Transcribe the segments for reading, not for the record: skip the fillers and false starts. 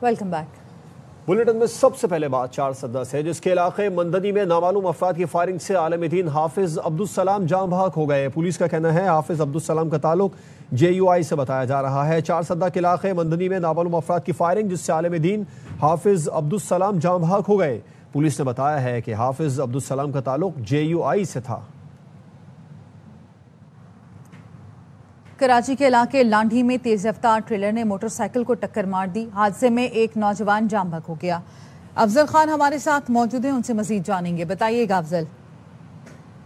Welcome back. Bulletin में सबसे पहले बात चारसद्दा से, जिसके इलाके मंदनी में नामालूम अफराद की फायरिंग से आलम दीन हाफिज अब्दुल सलाम जान बहक हो गए। पुलिस का कहना है हाफिज अब्दुल सलाम का ताल्लुक JUI से बताया जा रहा है। चारसद्दा के इलाके मंदनी में नामालूम अफराद की फायरिंग जिससे आलम दीन हाफिज अब्दुल सलाम जान बहक हो गए। पुलिस ने बताया है कि हाफिज अब्दुल सलाम का ताल्लुक JUI से था। कराची के इलाके लांढी में तेज रफ्तार ट्रेलर ने मोटरसाइकिल को टक्कर मार दी। हादसे में एक नौजवान जान बहक हो गया। अफजल खान हमारे साथ मौजूद हैं, उनसे मजीद जानेंगे। बताइएगा अफजल।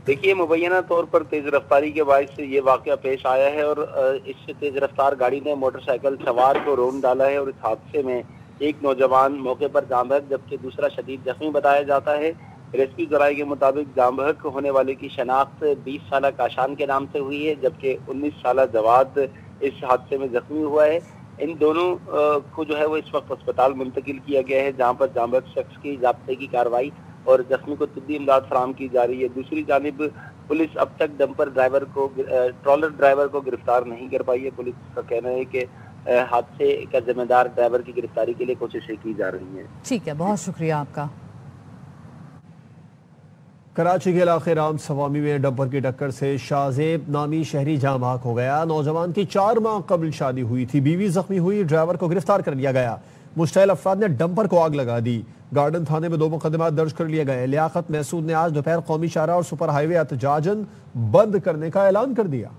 देखिए, मुबैना तौर पर तेज रफ्तारी के बायस से ये वाकया पेश आया है और इस तेज रफ्तार गाड़ी ने मोटरसाइकिल सवार को रोन डाला है और इस हादसे में एक नौजवान मौके पर जान बहक जबकि दूसरा शदीद जख्मी बताया जाता है। रेस्क्यू जराये के मुताबिक जान बहक होने वाले की शनाख्त 20 साल काशान के नाम से हुई है, जबकि 19 साल जवाद इस हादसे में जख्मी हुआ है। इन दोनों को जो है वो इस वक्त अस्पताल मुंतकिल किया गया है, जहां पर जान बहक शख्स की ज़ाब्ते की कार्रवाई और जख्मी को तिब्बी इमदाद फराहम की जा रही है। दूसरी जानिब पुलिस अब तक डंपर ड्राइवर को ट्रॉलर ड्राइवर को गिरफ्तार नहीं कर पाई है। पुलिस का कहना है कि हादसे का जिम्मेदार ड्राइवर की गिरफ्तारी के लिए कोशिशें की जा रही हैं। ठीक है, बहुत शुक्रिया आपका। कराची के इलाके राम सवामी में डंपर की टक्कर से शाहजेब नामी शहरी जान बहक हो गया। नौजवान की 4 माह कबल शादी हुई थी, बीवी जख्मी हुई। ड्राइवर को गिरफ्तार कर लिया गया। मुश्तइल अफराद ने डंपर को आग लगा दी। गार्डन थाने में 2 मुकदमात दर्ज कर लिए गए। लियाकत महसूद ने आज दोपहर कौमी शाहरा और सुपर हाईवे एहतजाजन बंद करने का ऐलान कर दिया।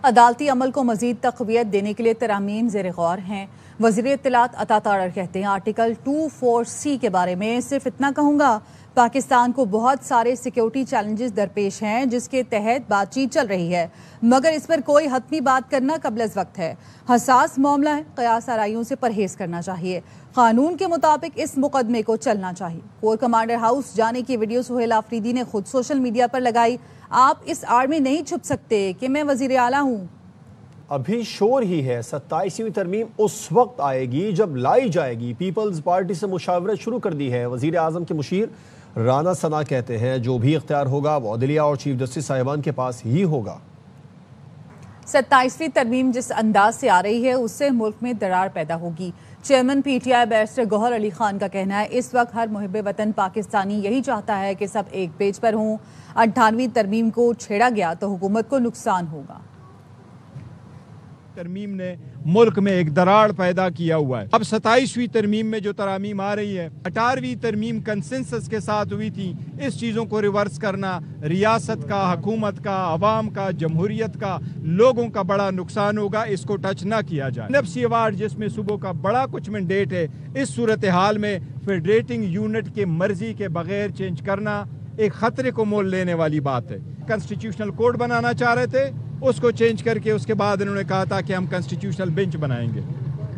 अदालती अमल को मजीद तक़वियत देने के लिए तरामीम ज़ेर गौर हैं। वज़ीर इत्तलात अता तारर कहते हैं आर्टिकल 24C के बारे में सिर्फ इतना कहूँगा, पाकिस्तान को बहुत सारे सिक्योरिटी चैलेंजेस दरपेश हैं जिसके तहत बातचीत चल रही है, मगर इस पर कोई हतमी बात करना कबल अज़ वक्त है। हसास मामला है, क़यास आराइयों से परहेज करना चाहिए। कानून के मुताबिक इस मुकदमे को चलना चाहिए। कोर कमांडर हाउस जाने की वीडियो सुहेल आफरीदी ने खुद सोशल मीडिया पर लगाई। आप इस आड़ में नहीं छुप सकते कि मैं वज़ीर आला हूँ। अभी शोर ही है। 27वीं तरमीम उस वक्त आएगी जब लाई जाएगी। पीपल्स पार्टी से मुशावरत शुरू कर दी है। वज़ीर आज़म के मुशीर राना सना कहते हैं जो भी इख्तियार होगा वो अदलिया और चीफ जस्टिस साहिबान के पास ही होगा। 27वीं तरमीम जिस अंदाज से आ रही है उससे मुल्क में दरार पैदा होगी। Chairman PTI barrister Gohar Ali Khan का कहना है इस वक्त हर मुहिब वतन पाकिस्तानी यही चाहता है कि सब एक पेज पर हों। 58वीं तरमीम को छेड़ा गया तो हुकूमत को नुकसान होगा। तरमीम ने मुल्क में एक दरार पैदा किया हुआ है। अब 27वीं तरमीम में जो तरामीम आ रही है, 18वीं तरमीम कंसेंसस के साथ हुई थी। इस चीज़ों को रिवर्स करना रियासत का, हुकूमत का, अवाम का, जमहूरियत का, लोगों का बड़ा नुकसान होगा। इसको टच ना किया जाए। नफ्सी अवार्ड जिसमें सुबह का बड़ा कुछ मैंडेट है, इस सूरत हाल में फेडरेटिंग यूनिट के मर्जी के बगैर चेंज करना एक खतरे को मोल लेने वाली बात है। कॉन्स्टिट्यूशनल कोड बनाना चाह रहे थे, उसको चेंज करके उसके बाद इन्होंने कहा था कि हम कॉन्स्टिट्यूशनल बेंच बनाएंगे।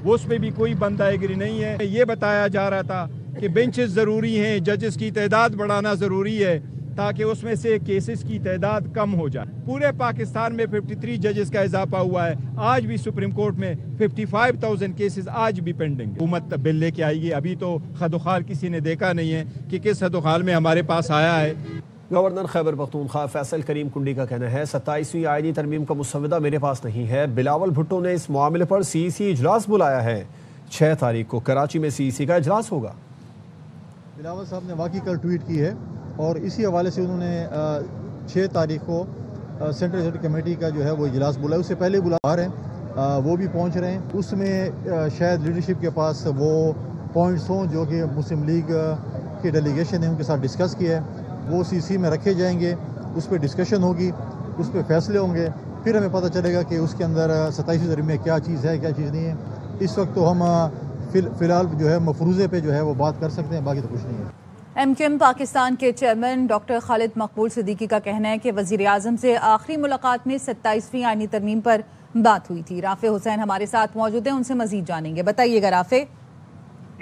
वो उस पर भी कोई बंदागिरी नहीं है। ये बताया जा रहा था कि बेंचेस ज़रूरी हैं, जजेस की तादाद बढ़ाना ज़रूरी है ताकि उसमें से केसेस की तादाद कम हो जाए। पूरे पाकिस्तान में 53 जजेस का इजाफा हुआ है। आज भी सुप्रीम कोर्ट में 55,000 केसेस आज भी पेंडिंग। हुकूमत बिल लेके आएगी। अभी तो खदोखाल किसी ने देखा नहीं है कि किस खदोखाल में हमारे पास आया है। गवर्नर खैबर पख्तूनख्वा फैसल करीम कुंडी का कहना है 27वीं आईनी तरमीम का मुसव्वदा मेरे पास नहीं है। बिलावल भुट्टो ने इस मामले पर CEC इजलास बुलाया है। 6 तारीख को कराची में CEC का इजलास होगा। बिलावल साहब ने वाकई कल ट्वीट की है और इसी हवाले से उन्होंने 6 तारीख को सेंट्रल एक्जीक्यूटिव कमेटी का जो है वो इजलास बुलाया। उससे पहले बुला रहे हैं, वो भी पहुंच रहे हैं। उसमें शायद लीडरशिप के पास वो पॉइंट्स हों जो कि मुस्लिम लीग के डेलीगेशन है उनके साथ डिस्कस किया है, वो CC में रखे जाएंगे। उस पर डिस्कशन होगी, उस पर फैसले होंगे, फिर हमें पता चलेगा कि उसके अंदर 27वीं तरमीम में क्या चीज़ है क्या चीज़ नहीं है। इस वक्त तो हम फ़िलहाल जो है मफरूज़े पे जो है वो बात कर सकते हैं, बाकी तो कुछ नहीं है। MQM पाकिस्तान के चेयरमैन डॉक्टर खालिद मकबूल सिद्दीकी का कहना है कि वज़ीर आज़म से आखिरी मुलाकात में 27वीं आईनी तरमीम पर बात हुई थी। राफे हुसैन हमारे साथ मौजूद हैं, उनसे मज़ीद जानेंगे। बताइएगा राफे।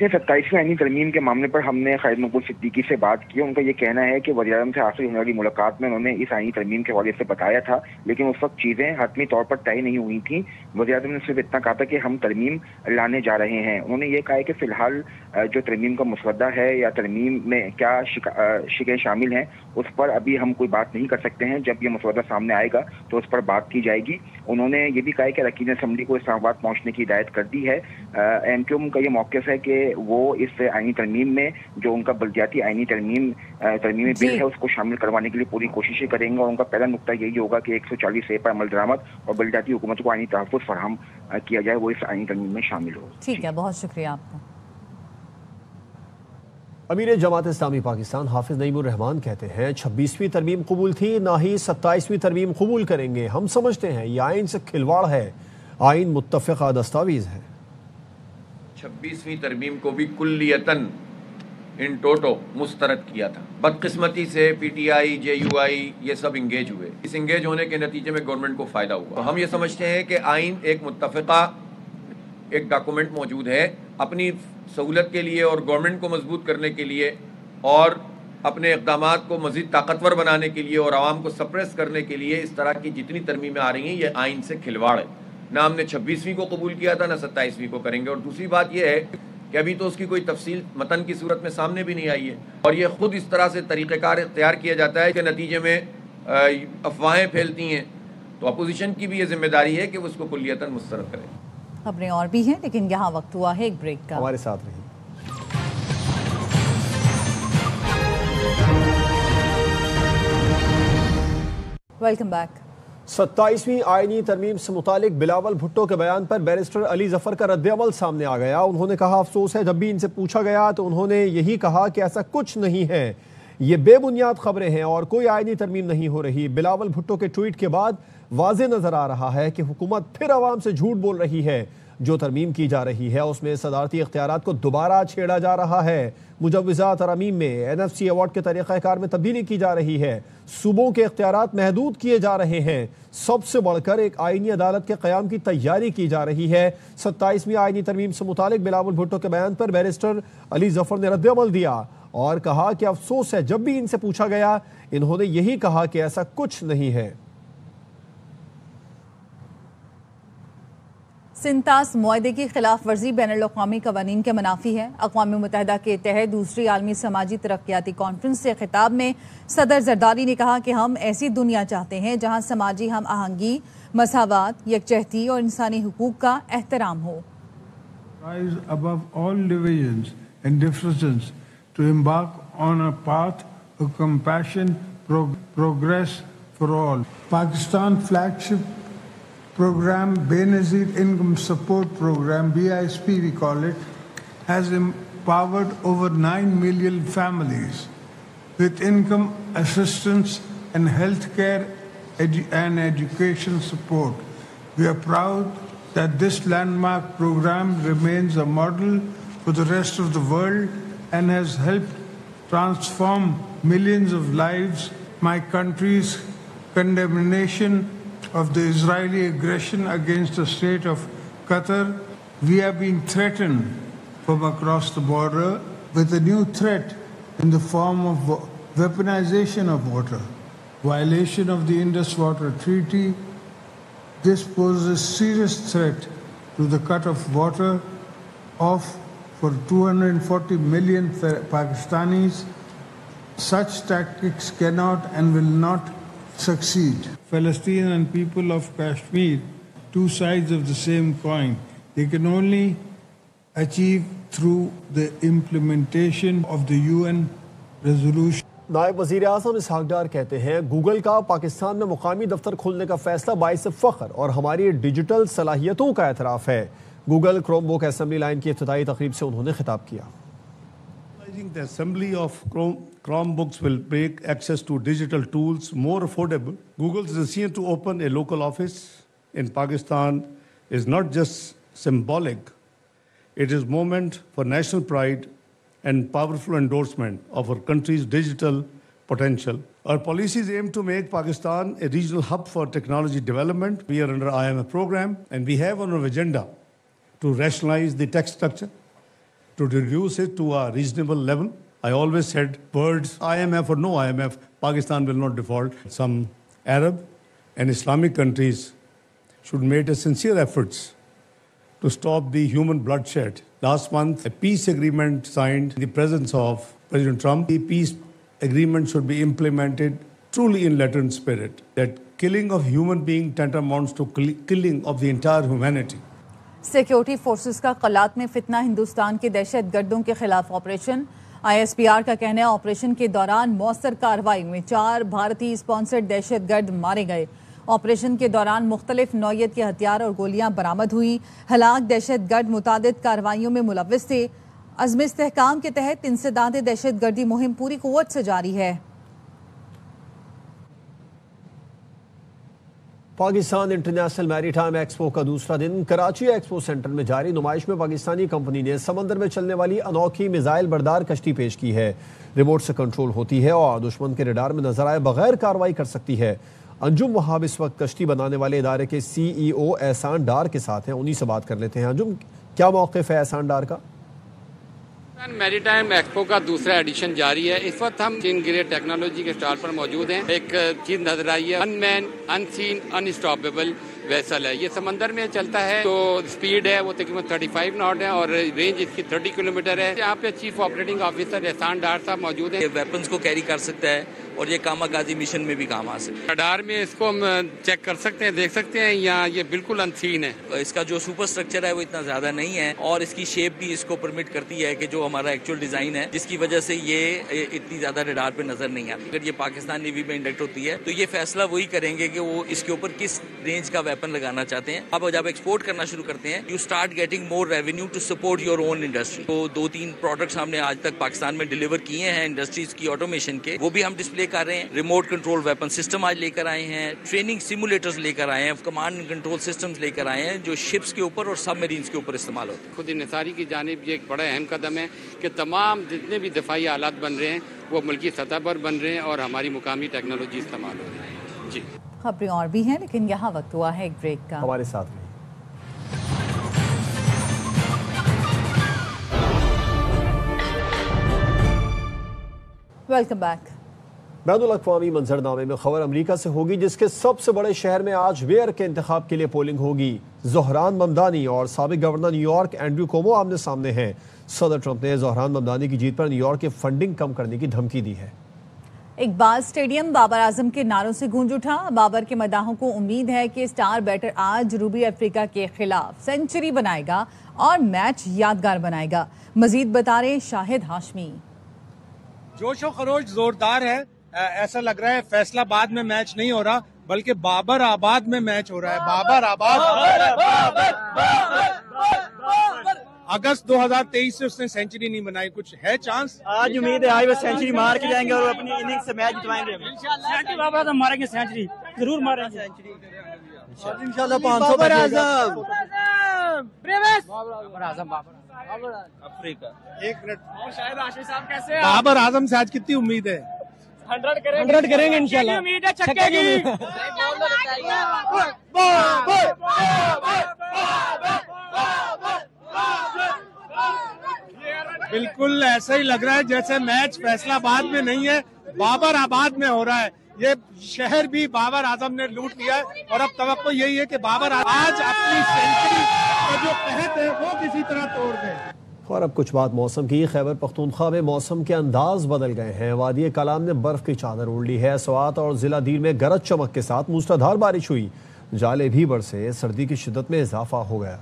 یہ 27ویں آئینی ترمیم کے معاملے پر ہم نے خالد مقبول صدیقی سے بات کی. ان کا یہ کہنا ہے کہ وزیر اعظم سے آخری ہونے والی ملاقات میں انہوں نے اس آئینی ترمیم کے حوالے سے بتایا تھا, لیکن اس وقت چیزیں حتمی طور پر طے نہیں ہوئی تھیں. وزیر اعظم نے صرف اتنا کہا تھا کہ ہم ترمیم لانے جا رہے ہیں. انہوں نے یہ کہا ہے کہ فی الحال جو ترمیم کا مسودہ ہے یا ترمیم میں کیا شقیں شامل ہیں اس پر ابھی ہم کوئی بات نہیں کر سکتے ہیں. جب یہ مسودہ سامنے آئے گا تو اس پر بات کی جائے گی. انہوں نے یہ بھی کہا ہے کہ اراکین اسمبلی کو اسلام آباد پہنچنے کی ہدایت کر دی ہے. ایم کیو ایم کا یہ موقف ہے کہ وہ اس آئینی ترمیم میں جو ان کا بلدیاتی آئینی ترمیمی بل ہے اس کو شامل کروانے کے لیے پوری کوششیں کریں گے. اور ان کا پہلا نقطہ یہی ہوگا کہ 140A پر عمل درآمد اور بلدیاتی حکومت کو آئینی تحفظ فراہم کیا جائے, وہ اس آئینی ترمیم میں شامل ہو. ٹھیک ہے, بہت شکریہ آپ کا. امیر جماعت اسلامی پاکستان حافظ نعیم الرحمان کہتے ہیں 26ویں ترمیم قبول تھی, نہ ہی 27ویں ترمیم قبول کریں گے. ہم سمجھتے ہیں یہ آئین سے کھلواڑ ہے, آئین متفقہ دستاویز ہے. 26ویں ترمیم کو بھی کلیتاً ان ٹوٹو مسترد کیا تھا. بدقسمتی سے P T I, J you آئی یہ سب انگیج ہوئے. اس انگیج ہونے کے نتیجے میں گورنمنٹ کو فائدہ ہوا. ہم یہ سمجھتے ہیں کہ آئین ایک متفقہ ایک ڈاکومنٹ موجود ہے, اپنی سہولت کے لیے اور گورنمنٹ کو مضبوط کرنے کے لیے اور اپنے اقدامات کو مزید طاقتور بنانے کے لیے اور عوام کو سپریس کرنے کے لیے اس طرح کی جتنی ترمیمیں آ رہی ہیں یہ آئین سے کھلواڑ ہے. نہ ہم نے 26ویں کو قبول کیا تھا, نہ 27ویں کو کریں گے. اور دوسری بات یہ ہے کہ ابھی تو اس کی کوئی تفصیل متن کی صورت میں سامنے بھی نہیں آئی ہے, اور یہ خود اس طرح سے طریقہ کار اختیار کیا جاتا ہے کہ نتیجے میں افواہیں پھیلتی ہیں. تو اپوزیشن کی بھی یہ ذمہ داری ہے کہ وہ اس کو کلیتاً مسترد کرے. خبریں اور بھی ہیں لیکن یہاں وقت ہوا ہے ایک بریک کا. ہمارے ساتھ رہی. Welcome back. 27ویں آئینی ترمیم سے متعلق بلاول بھٹو کے بیان پر بیرسٹر علی ظفر کا رد عمل سامنے آ گیا. انہوں نے کہا افسوس ہے, جب بھی ان سے پوچھا گیا تو انہوں نے یہی کہا کہ ایسا کچھ نہیں ہے, یہ بے بنیاد خبریں ہیں اور کوئی آئینی ترمیم نہیں ہو رہی. بلاول بھٹو کے ٹویٹ کے بعد واضح نظر آ رہا ہے کہ حکومت پھر عوام سے جھوٹ بول رہی ہے. جو ترمیم کی جا رہی ہے اس میں صدارتی اختیارات کو دوبارہ چھیڑا جا رہا ہے. مجوزہ ترامیم میں NFC ایوارڈ کے طریقہ کار میں تبدیلی کی جا رہی ہے. صوبوں کے اختیارات محدود کیے جا رہے ہیں. سب سے بڑھ کر ایک آئینی عدالت کے قیام کی تیاری کی جا رہی ہے. 27ویں آئینی ترمیم سے متعلق بلاول بھٹو کے بیان پر بیرسٹر علی ظفر نے رد عمل دیا اور کہا کہ افسوس ہے, جب بھی ان سے پوچھا گیا انہوں نے یہی کہا کہ ایسا کچھ نہیں ہے. سنتاس معاہدے کی خلاف ورزی بین الاقوامی قوانین کے منافی ہے. اقوام متحدہ کے تحت دوسری عالمی سماجی ترقیاتی کانفرنس سے خطاب میں صدر زرداری نے کہا کہ ہم ایسی دنیا چاہتے ہیں جہاں سماجی ہم آہنگی, مساوات, یکجہتی اور انسانی حقوق کا احترام ہو. Rise above all divisions and differences to embark on a path of compassion, progress for all. Pakistan flagship program, Benazir Income Support Program, BISP we call it, has empowered over 9 million families with income assistance and healthcare and education support. We are proud that this landmark program remains a model for the rest of the world and has helped transform millions of lives. My country's condemnation of the Israeli aggression against the state of Qatar, we have been threatened from across the border with a new threat in the form of weaponization of water, violation of the Indus Water Treaty. This poses a serious threat to the cut of water off for 240 million Pakistanis. Such tactics cannot and will not succeed. Palestine and people of Kashmir, two sides of the same coin. They can only achieve through the implementation of the UN resolution. نائب وزیر اعظم اسحاق ڈار کہتے ہیں Google کا پاکستان میں مقامی دفتر کھولنے کا فیصلہ باعث فخر اور ہماری ڈیجیٹل صلاحیتوں کا اعتراف ہے. گوگل کروم بک اسمبلی لائن کی افتتاحی تقریب سے انہوں نے خطاب کیا. The assembly of Chromebooks will make access to digital tools more affordable. Google's decision to open a local office in Pakistan is not just symbolic. It is a moment for national pride and powerful endorsement of our country's digital potential. Our policies aim to make Pakistan a regional hub for technology development. We are under IMF program and we have on our agenda to rationalize the tax structure, to reduce it to a reasonable level. I always said words IMF or no IMF, Pakistan will not default. Some Arab and Islamic countries should make a sincere efforts to stop the human bloodshed. Last month, a peace agreement signed in the presence of President Trump. The peace agreement should be implemented truly in letter and spirit. That killing of human being tantamounts to killing of the entire humanity. Security forces का कलात में फितना हिंदुस्तान के दहशत गर्दों के खिलाफ operation. ISPR का कहना है ऑपरेशन के दौरान मौसर कार्रवाई में 4 भारतीय स्पॉन्सर्ड दहशत गर्द मारे गए। ऑपरेशन के दौरान मुख्तलिफ नौयत के हथियार और गोलियां बरामद हुई। हलाक दहशत गर्द मुतादिद कार्रवाइयों में मुलव्विस थे। अज़्म इस्तेहकाम के तहत इंसदाद दहशत गर्दी मुहिम पूरी कुव्वत से जारी है। पाकिस्तान इंटरनेशनल मैरीटाइम एक्सपो का दूसरा दिन कराची एक्सपो सेंटर में जारी नुमाइश में पाकिस्तानी कंपनी ने समंदर में चलने वाली अनोखी मिसाइल बरदार कश्ती पेश की है। रिमोट से कंट्रोल होती है और दुश्मन के रडार में नजर आए बगैर कार्रवाई कर सकती है। अंजुम वहाब इस वक्त कश्ती बनाने वाले इदारे के CEO एहसान डार के साथ हैं, उन्हीं से बात कर लेते हैं। अंजुम, क्या मौक़िफ़ है एहसान डार का? मैरीटाइम एक्सपो का दूसरा एडिशन जारी है। इस वक्त हम चीन ग्रेड टेक्नोलॉजी के स्टॉल पर मौजूद हैं। एक चीज नजर आई है, अनमैन अनसीन अनस्टॉपेबल वेसल है। ये समंदर में चलता है तो स्पीड है वो तकरीबन 35 नॉट है और रेंज इसकी 30 किलोमीटर है। यहाँ पे चीफ ऑपरेटिंग ऑफिसर एहसान डार साहब मौजूद है। वेपन्स को कैरी कर सकता है और ये कामाकाजी मिशन में भी काम आ सकता है। रडार में इसको हम चेक कर सकते हैं, देख सकते हैं, यहाँ ये बिल्कुल अनसीन है। इसका जो सुपर स्ट्रक्चर है वो इतना ज्यादा नहीं है और इसकी शेप भी इसको परमिट करती है कि जो हमारा एक्चुअल डिजाइन है, जिसकी वजह से ये इतनी ज्यादा रडार पे नजर नहीं आती। अगर ये पाकिस्तान नेवी में इंडक्ट होती है तो ये फैसला वही करेंगे कि वो इसके ऊपर किस रेंज का वेपन लगाना चाहते हैं। अब जब एक्सपोर्ट करना शुरू करते हैं, you start getting more revenue to support your own industry. तो 2-3 प्रोडक्ट्स हमने आज तक पाकिस्तान में डिलीवर किए हैं इंडस्ट्रीज की ऑटोमेशन के, वो भी हम डिस्प्ले कर रहे हैं। रिमोट कंट्रोल वेपन सिस्टम आज लेकर आए हैं, ट्रेनिंग सिमुलेटर्स लेकर आए हैं, कमांड एंड कंट्रोल सिस्टम्स लेकर आए हैं जो शिप्स के ऊपर और सबमरीन्स के ऊपर इस्तेमाल होते हैं। खुद निसारी की जानिब ये एक बड़ा अहम कदम है कि तमाम जितने भी दिफाई आलात बन रहे हैं वो मुल्की सतह पर बन रहे हैं और हमारी मुकामी टेक्नोलॉजी इस्तेमाल हो रही है। जी, खबरें और भी हैं लेकिन यहाँ वक्त हुआ है एक ब्रेक का। हमारे साथ में वेलकम बैक। बैनुल-अक़वामी मंजरनामे में खबर अमरीका से होगी, जिसके सबसे बड़े शहर में आज मेयर के इंतखाब के लिए पोलिंग होगी। ज़ोहरान ममदानी और साबिक गवर्नर न्यूयॉर्क एंड्रू कोमो आमने सामने हैं। सदर ट्रंप ने ज़ोहरान ममदानी की जीत पर न्यूयॉर्क की फंडिंग कम करने की धमकी दी है। इकबाल स्टेडियम बाबर आजम के नारों से गूंज उठा। बाबर के मदाहों को उम्मीद है कि स्टार बैटर आज जनूबी अफ्रीका के खिलाफ सेंचुरी बनाएगा और मैच यादगार बनाएगा। मजीद बता रहे शाहिद हाशमी। जोश और खरोश जोरदार है। ऐसा लग रहा है फैसलाबाद में मैच नहीं हो रहा बल्कि बाबर आबाद में मैच हो रहा है। बाबर आबाद अगस्त 2023 से उसने सेंचुरी नहीं बनाई, कुछ है चांस? आज उम्मीद है आज वो सेंचुरी मार के जाएंगे और अपनी इनिंग्स से मैच जितवाएंगे। बाबर आजम मारेंगे सेंचुरी, जरूर मारेंगे इंशाल्लाह। 500 बाबर आजम अफ्रीका। एक मिनट, शायद आशीष साहब कैसे हैं? बाबर आजम से आज कितनी उम्मीद है? 100 करेंगे इंशाल्लाह। उम्मीद है छक्के की। बिल्कुल ऐसा ही लग रहा है जैसे मैच फैसलाबाद में नहीं है, बाबर आबाद में हो रहा है। ये शहर भी बाबर आजम ने लूट लिया है और अब तवक्को यही है कि बाबर आज अपनी सेंचुरी का जो कहते हैं वो किसी तरह तोड़ दे। और अब कुछ बात मौसम की। खैबर पख्तूनख्वा में मौसम के अंदाज बदल गए हैं। वादी कलाम ने बर्फ की चादर ओढ़ ली है। स्वात और जिला दीर में गरज चमक के साथ मूसलाधार बारिश हुई। जाले भी बरसे, सर्दी की शिद्दत में इजाफा हो गया।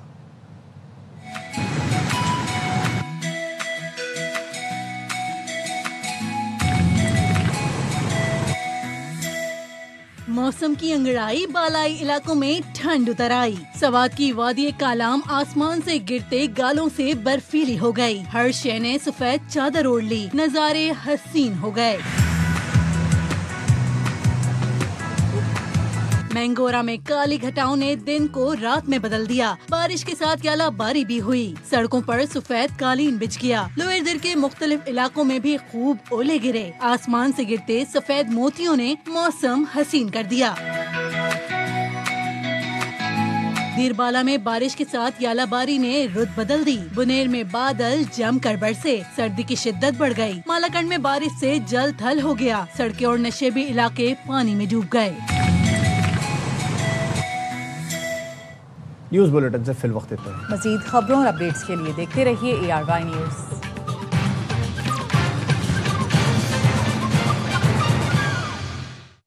मौसम की अंगड़ाई, बालाई इलाकों में ठंड उतर आई। सवात की वादी कालाम आसमान से गिरते गालों से बर्फीली हो गई। हर शय ने सफेद चादर ओढ़ ली, नजारे हसीन हो गए। मैंगोरा में काली घटाओं ने दिन को रात में बदल दिया। बारिश के साथ यालाबारी भी हुई। सड़कों पर सफेद कालीन बिछ गया। लोअर दिर के मुख्तलिफ इलाकों में भी खूब ओले गिरे। आसमान से गिरते सफेद मोतियों ने मौसम हसीन कर दिया। دیربالا میں بارش کے ساتھ یالہ باری نے رت بدل دی. بنیر میں بادل جم کر برسے, سردی کی شدت بڑھ گئی. مالاکنڈ میں بارش سے جل تھل ہو گیا, سڑکیں اور نشیبی علاقے پانی میں ڈوب گئے. نیوز بلیٹن سے فی الوقت اتنا ہے. مزید خبروں اور اپڈیٹس کے لیے دیکھتے رہیے ARY نیوز.